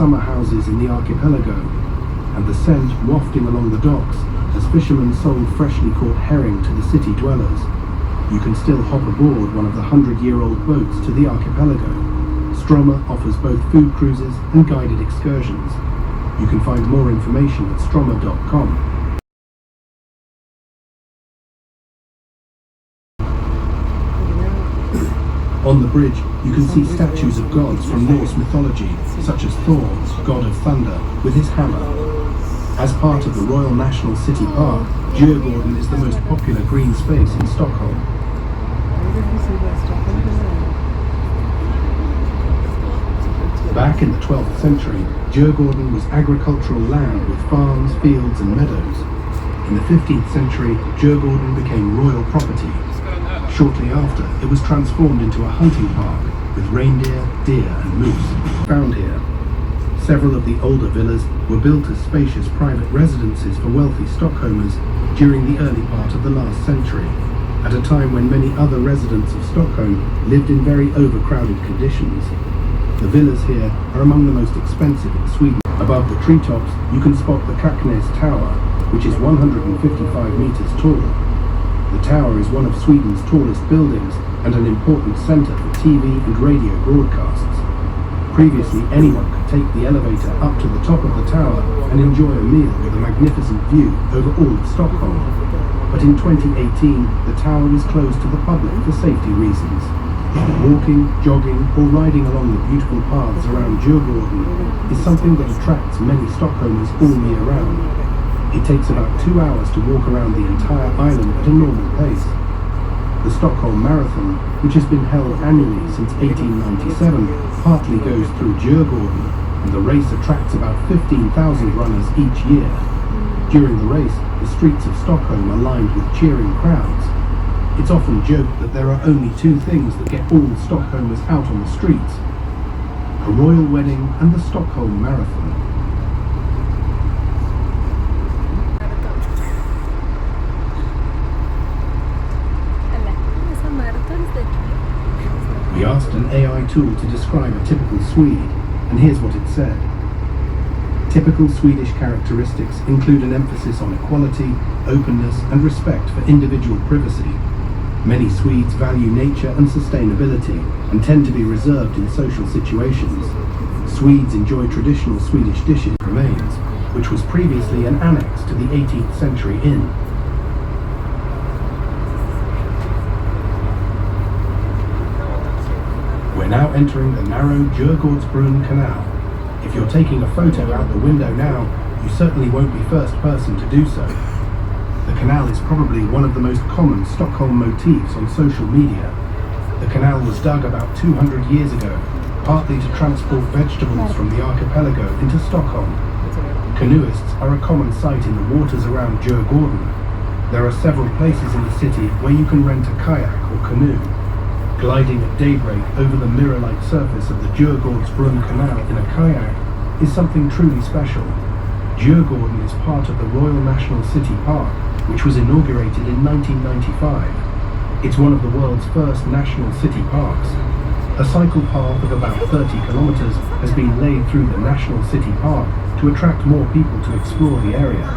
summer houses in the archipelago, and the scent wafting along the docks as fishermen sold freshly caught herring to the city dwellers. You can still hop aboard one of the 100-year-old boats to the archipelago. Stroma offers both food cruises and guided excursions. You can find more information at stroma.com. On the bridge, you can see statues of gods from Norse mythology, such as Thor, god of thunder, with his hammer. As part of the Royal National City Park, Djurgården is the most popular green space in Stockholm. Back in the 12th century, Djurgården was agricultural land with farms, fields and meadows. In the 15th century, Djurgården became royal property. Shortly after, it was transformed into a hunting park with reindeer, deer and moose found here. Several of the older villas were built as spacious private residences for wealthy Stockholmers during the early part of the last century, at a time when many other residents of Stockholm lived in very overcrowded conditions. The villas here are among the most expensive in Sweden. Above the treetops, you can spot the Kaknäs Tower, which is 155 meters tall. The tower is one of Sweden's tallest buildings and an important centre for TV and radio broadcasts. Previously, anyone could take the elevator up to the top of the tower and enjoy a meal with a magnificent view over all of Stockholm. But in 2018, the tower was closed to the public for safety reasons. Walking, jogging, or riding along the beautiful paths around Djurgården is something that attracts many Stockholmers all year round. It takes about 2 hours to walk around the entire island at a normal pace. The Stockholm Marathon, which has been held annually since 1897, partly goes through Djurgården, and the race attracts about 15,000 runners each year. During the race, the streets of Stockholm are lined with cheering crowds. It's often joked that there are only two things that get all Stockholmers out on the streets: a royal wedding and the Stockholm Marathon. We asked an AI tool to describe a typical Swede, and here's what it said. Typical Swedish characteristics include an emphasis on equality, openness, and respect for individual privacy. Many Swedes value nature and sustainability and tend to be reserved in social situations. Swedes enjoy traditional Swedish dishes remains, which was previously an annex to the 18th century inn. We're now entering the narrow Djurgårdsbron Canal. If you're taking a photo out the window now, you certainly won't be first person to do so. The canal is probably one of the most common Stockholm motifs on social media. The canal was dug about 200 years ago, partly to transport vegetables from the archipelago into Stockholm. Canoeists are a common sight in the waters around Djurgården. There are several places in the city where you can rent a kayak or canoe. Gliding at daybreak over the mirror-like surface of the Djurgårdsbron Canal in a kayak is something truly special. Djurgården is part of the Royal National City Park, which was inaugurated in 1995. It's one of the world's first national city parks. A cycle path of about 30 kilometers has been laid through the National City Park to attract more people to explore the area.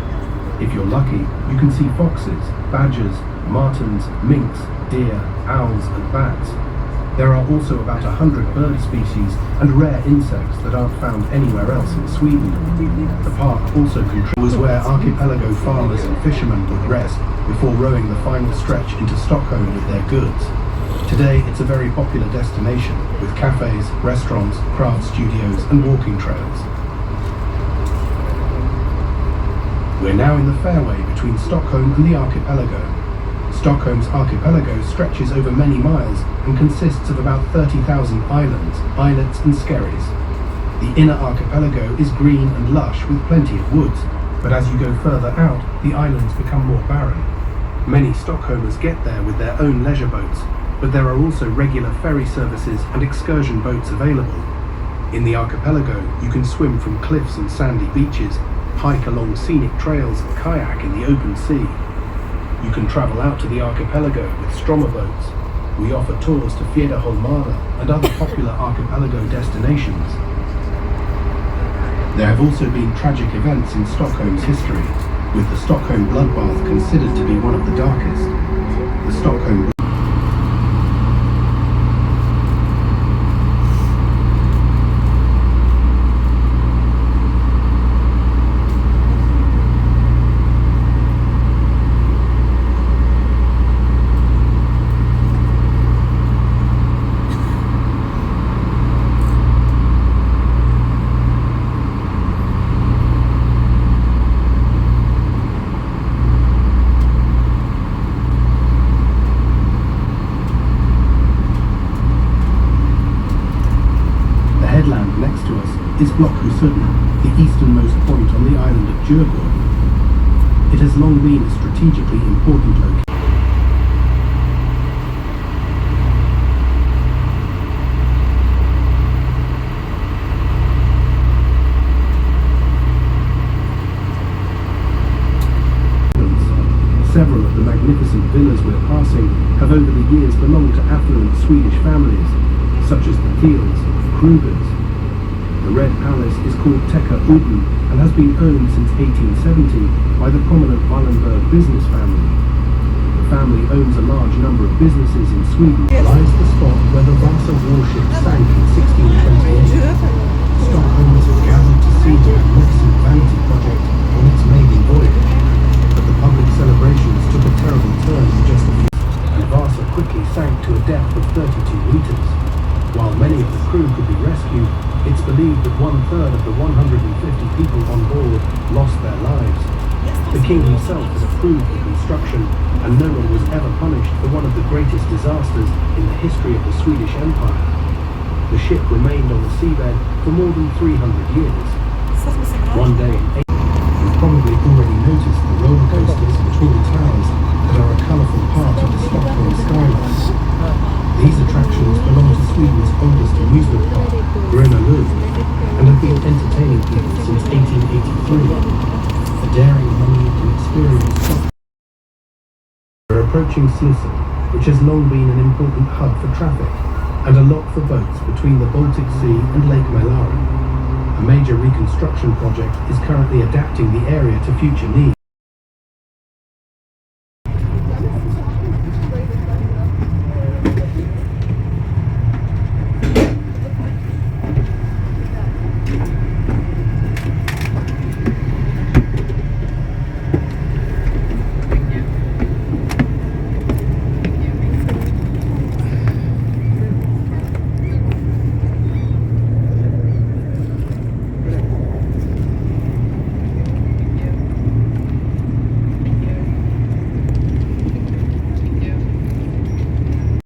If you're lucky, you can see foxes, badgers, martens, minks, deer, owls and bats. There are also about 100 bird species and rare insects that aren't found anywhere else in Sweden. The park also was where archipelago farmers and fishermen would rest before rowing the final stretch into Stockholm with their goods. Today it's a very popular destination with cafes, restaurants, craft studios and walking trails. We're now in the fairway between Stockholm and the archipelago. Stockholm's archipelago stretches over many miles and consists of about 30,000 islands, islets and skerries. The inner archipelago is green and lush with plenty of woods, but as you go further out, the islands become more barren. Many Stockholmers get there with their own leisure boats, but there are also regular ferry services and excursion boats available. In the archipelago, you can swim from cliffs and sandy beaches, hike along scenic trails and kayak in the open sea. You can travel out to the archipelago with Stroma boats. We offer tours to Fjäderholmara and other popular archipelago destinations. There have also been tragic events in Stockholm's history, with the Stockholm bloodbath considered to be one of the darkest. The Stockholm headland next to us is Blockhusen, the easternmost point on the island of Djurgården. It has long been a strategically important location. Several of the magnificent villas we're passing have over the years belonged to affluent Swedish families, such as the Thiels, Krugers. The Red Palace is called Tekka Uden and has been owned since 1870 by the prominent Wallenberg business family. The family owns a large number of businesses in Sweden. Lies the spot where the Vasa warship sank in 1628. Stockholmers have gathered to see the magnificent vanity project on its maiden voyage. But the public celebrations took a terrible turn in just a few minutes, and Vasa quickly sank to a depth of 32 meters. While many of the crew could be rescued, it's believed that 1/3 of the 150 people on board lost their lives. The king himself had approved the construction, and no one was ever punished for one of the greatest disasters in the history of the Swedish Empire. The ship remained on the seabed for more than 300 years. One day in April, you've probably already noticed the roller coasters and tall towers that are a colourful part of the Stockholm skyline. These attractions belong to Sweden's oldest amusement park, Gröna Lund, and have been entertaining people since 1883. A daring money to experience Stockholm. We're approaching Slussen, which has long been an important hub for traffic, and a lock for boats between the Baltic Sea and Lake Mälaren. A major reconstruction project is currently adapting the area to future needs.